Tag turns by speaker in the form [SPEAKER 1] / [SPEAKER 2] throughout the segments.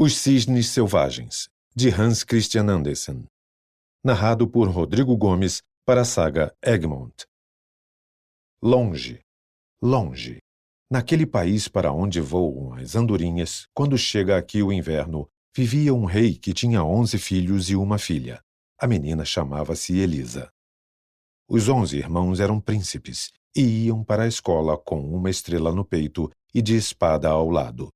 [SPEAKER 1] Os Cisnes Selvagens, de Hans Christian Andersen. Narrado por Rodrigo Gomes para a saga Egmont. Longe, longe, naquele país para onde voam as andorinhas, quando chega aqui o inverno, vivia um rei que tinha 11 filhos e uma filha. A menina chamava-se Elisa. Os 11 irmãos eram príncipes e iam para a escola com uma estrela no peito e de espada ao lado.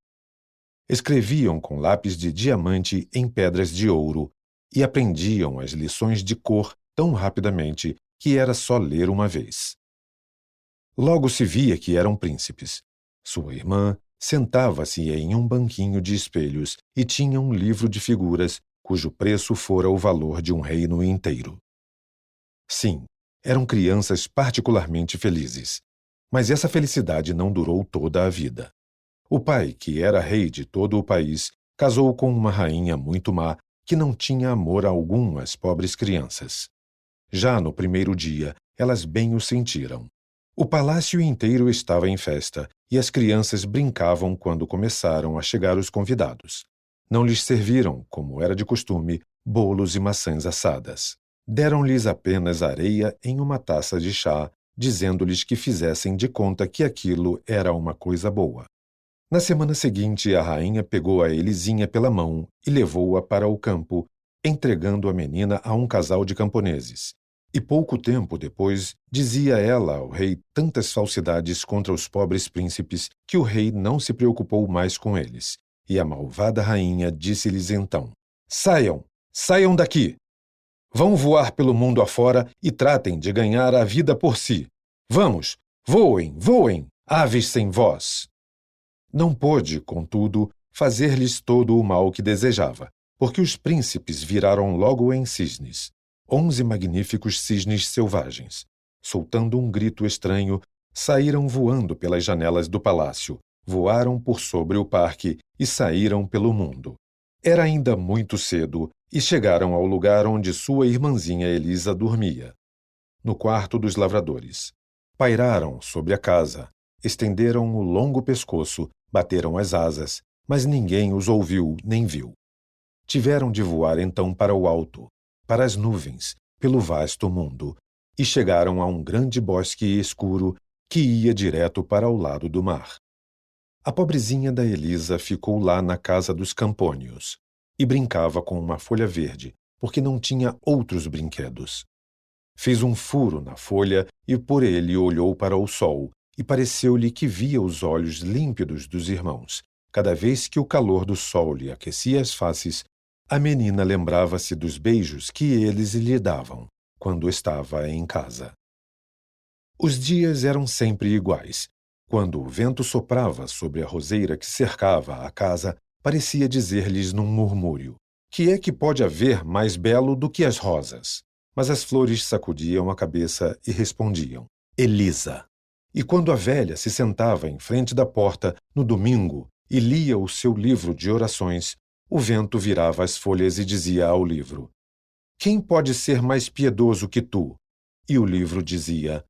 [SPEAKER 1] Escreviam com lápis de diamante em pedras de ouro e aprendiam as lições de cor tão rapidamente que era só ler uma vez. Logo se via que eram príncipes. Sua irmã sentava-se em um banquinho de espelhos e tinha um livro de figuras cujo preço fora o valor de um reino inteiro. Sim, eram crianças particularmente felizes, mas essa felicidade não durou toda a vida. O pai, que era rei de todo o país, casou com uma rainha muito má que não tinha amor algum às pobres crianças. Já no primeiro dia, elas bem o sentiram. O palácio inteiro estava em festa e as crianças brincavam quando começaram a chegar os convidados. Não lhes serviram, como era de costume, bolos e maçãs assadas. Deram-lhes apenas areia em uma taça de chá, dizendo-lhes que fizessem de conta que aquilo era uma coisa boa. Na semana seguinte, a rainha pegou a Elisinha pela mão e levou-a para o campo, entregando a menina a um casal de camponeses. E pouco tempo depois, dizia ela ao rei tantas falsidades contra os pobres príncipes que o rei não se preocupou mais com eles. E a malvada rainha disse-lhes então: Saiam! Saiam daqui! Vão voar pelo mundo afora e tratem de ganhar a vida por si. Vamos! Voem! Voem! Aves sem voz! Não pôde, contudo, fazer-lhes todo o mal que desejava, porque os príncipes viraram logo em cisnes, 11 magníficos cisnes selvagens. Soltando um grito estranho, saíram voando pelas janelas do palácio, voaram por sobre o parque e saíram pelo mundo. Era ainda muito cedo e chegaram ao lugar onde sua irmãzinha Elisa dormia, no quarto dos lavradores. Pairaram sobre a casa, estenderam o longo pescoço, bateram as asas, mas ninguém os ouviu nem viu. Tiveram de voar então para o alto, para as nuvens, pelo vasto mundo, e chegaram a um grande bosque escuro que ia direto para o lado do mar. A pobrezinha da Elisa ficou lá na casa dos campônios e brincava com uma folha verde, porque não tinha outros brinquedos. Fez um furo na folha e por ele olhou para o sol, e pareceu-lhe que via os olhos límpidos dos irmãos. Cada vez que o calor do sol lhe aquecia as faces, a menina lembrava-se dos beijos que eles lhe davam, quando estava em casa. Os dias eram sempre iguais. Quando o vento soprava sobre a roseira que cercava a casa, parecia dizer-lhes num murmúrio: que é que pode haver mais belo do que as rosas? Mas as flores sacudiam a cabeça e respondiam: Elisa. E quando a velha se sentava em frente da porta, no domingo, e lia o seu livro de orações, o vento virava as folhas e dizia ao livro: Quem pode ser mais piedoso que tu? E o livro dizia: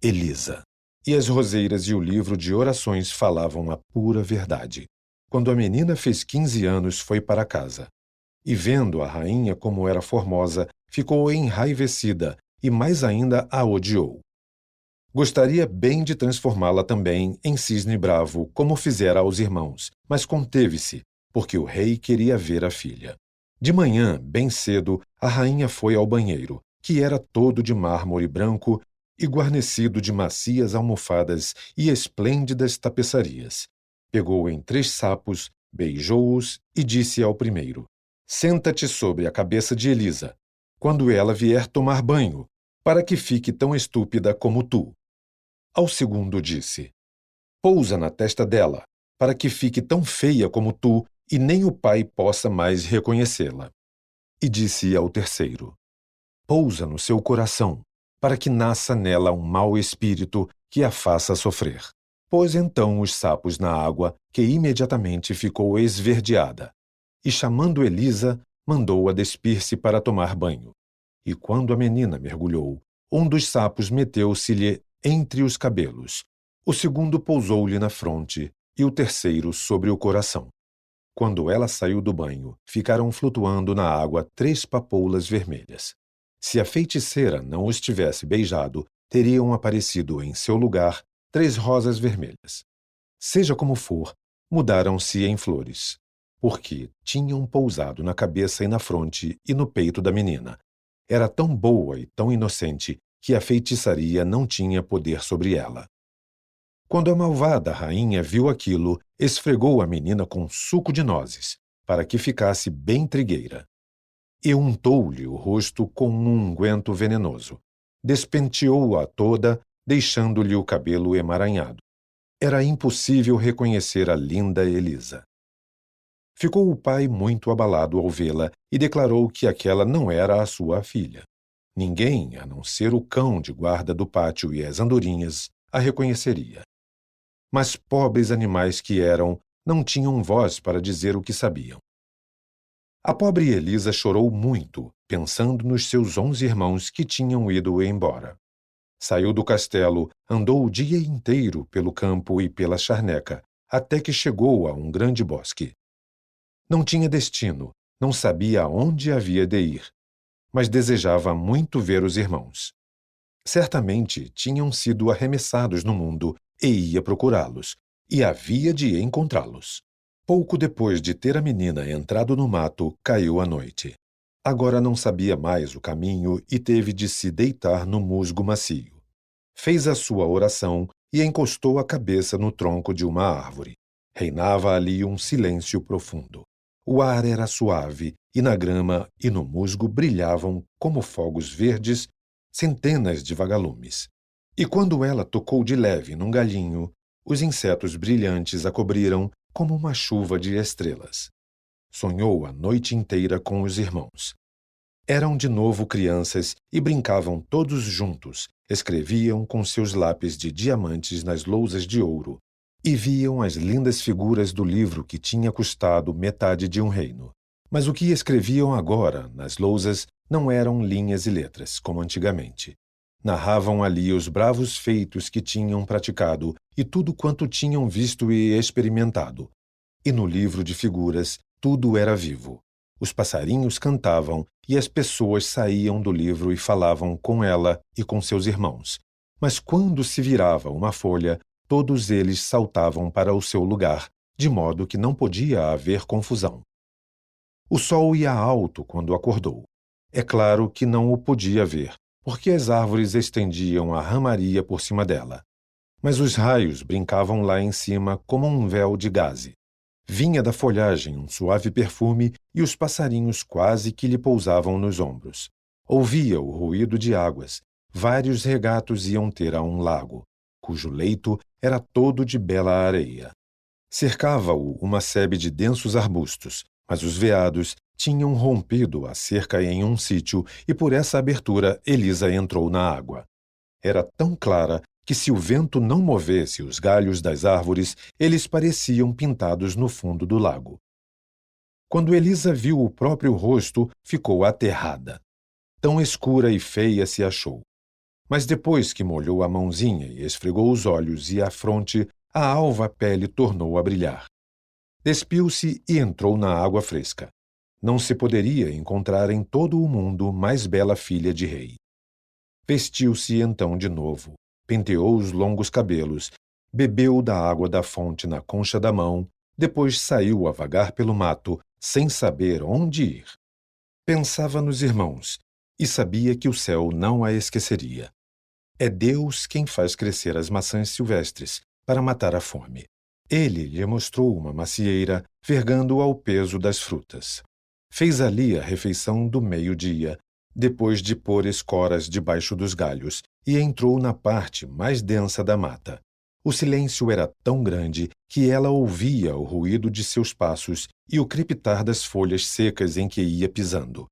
[SPEAKER 1] Elisa. E as roseiras e o livro de orações falavam a pura verdade. Quando a menina fez 15 anos, foi para casa. E vendo a rainha como era formosa, ficou enraivecida e mais ainda a odiou. Gostaria bem de transformá-la também em cisne bravo, como fizera aos irmãos, mas conteve-se, porque o rei queria ver a filha. De manhã, bem cedo, a rainha foi ao banheiro, que era todo de mármore branco e guarnecido de macias almofadas e esplêndidas tapeçarias. Pegou em 3 sapos, beijou-os e disse ao primeiro: Senta-te sobre a cabeça de Elisa, quando ela vier tomar banho, para que fique tão estúpida como tu. Ao segundo disse: Pousa na testa dela, para que fique tão feia como tu e nem o pai possa mais reconhecê-la. E disse ao terceiro: Pousa no seu coração, para que nasça nela um mau espírito que a faça sofrer. Pôs então os sapos na água, que imediatamente ficou esverdeada, e chamando Elisa, mandou-a despir-se para tomar banho. E quando a menina mergulhou, um dos sapos meteu-se-lhe entre os cabelos, o segundo pousou-lhe na fronte e o terceiro sobre o coração. Quando ela saiu do banho, ficaram flutuando na água 3 papoulas vermelhas. Se a feiticeira não os tivesse beijado, teriam aparecido em seu lugar 3 rosas vermelhas. Seja como for, mudaram-se em flores, porque tinham pousado na cabeça e na fronte e no peito da menina. Era tão boa e tão inocente que a feitiçaria não tinha poder sobre ela. Quando a malvada rainha viu aquilo, esfregou a menina com suco de nozes, para que ficasse bem trigueira, e untou-lhe o rosto com um unguento venenoso. Despenteou-a toda, deixando-lhe o cabelo emaranhado. Era impossível reconhecer a linda Elisa. Ficou o pai muito abalado ao vê-la e declarou que aquela não era a sua filha. Ninguém, a não ser o cão de guarda do pátio e as andorinhas, a reconheceria. Mas pobres animais que eram, não tinham voz para dizer o que sabiam. A pobre Elisa chorou muito, pensando nos seus 11 irmãos que tinham ido embora. Saiu do castelo, andou o dia inteiro pelo campo e pela charneca, até que chegou a um grande bosque. Não tinha destino, não sabia aonde havia de ir, mas desejava muito ver os irmãos. Certamente tinham sido arremessados no mundo e ia procurá-los, e havia de encontrá-los. Pouco depois de ter a menina entrado no mato, caiu a noite. Agora não sabia mais o caminho e teve de se deitar no musgo macio. Fez a sua oração e encostou a cabeça no tronco de uma árvore. Reinava ali um silêncio profundo. O ar era suave e na grama e no musgo brilhavam, como fogos verdes, centenas de vagalumes. E quando ela tocou de leve num galhinho, os insetos brilhantes a cobriram como uma chuva de estrelas. Sonhou a noite inteira com os irmãos. Eram de novo crianças e brincavam todos juntos, escreviam com seus lápis de diamantes nas lousas de ouro e viam as lindas figuras do livro que tinha custado metade de um reino. Mas o que escreviam agora, nas lousas, não eram linhas e letras, como antigamente. Narravam ali os bravos feitos que tinham praticado e tudo quanto tinham visto e experimentado. E no livro de figuras, tudo era vivo. Os passarinhos cantavam e as pessoas saíam do livro e falavam com ela e com seus irmãos. Mas quando se virava uma folha, todos eles saltavam para o seu lugar, de modo que não podia haver confusão. O sol ia alto quando acordou. É claro que não o podia ver, porque as árvores estendiam a ramaria por cima dela. Mas os raios brincavam lá em cima como um véu de gaze. Vinha da folhagem um suave perfume e os passarinhos quase que lhe pousavam nos ombros. Ouvia o ruído de águas. Vários regatos iam ter a um lago, cujo leito era todo de bela areia. Cercava-o uma sebe de densos arbustos, mas os veados tinham rompido a cerca em um sítio e por essa abertura Elisa entrou na água. Era tão clara que se o vento não movesse os galhos das árvores, eles pareciam pintados no fundo do lago. Quando Elisa viu o próprio rosto, ficou aterrada. Tão escura e feia se achou. Mas depois que molhou a mãozinha e esfregou os olhos e a fronte, a alva pele tornou a brilhar. Despiu-se e entrou na água fresca. Não se poderia encontrar em todo o mundo mais bela filha de rei. Vestiu-se então de novo, penteou os longos cabelos, bebeu da água da fonte na concha da mão, depois saiu a vagar pelo mato, sem saber onde ir. Pensava nos irmãos e sabia que o céu não a esqueceria. É Deus quem faz crescer as maçãs silvestres para matar a fome. Ele lhe mostrou uma macieira, vergando ao peso das frutas. Fez ali a refeição do meio-dia, depois de pôr escoras debaixo dos galhos, e entrou na parte mais densa da mata. O silêncio era tão grande que ela ouvia o ruído de seus passos e o crepitar das folhas secas em que ia pisando.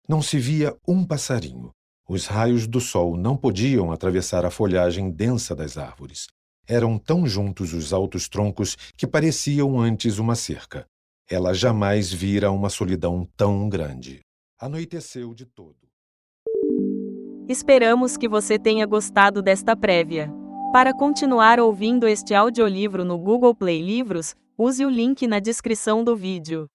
[SPEAKER 1] Não se via um passarinho. Os raios do sol não podiam atravessar a folhagem densa das árvores. Eram tão juntos os altos troncos que pareciam antes uma cerca. Ela jamais vira uma solidão tão grande. Anoiteceu de todo.
[SPEAKER 2] Esperamos que você tenha gostado desta prévia. Para continuar ouvindo este audiolivro no Google Play Livros, Use o link na descrição do vídeo.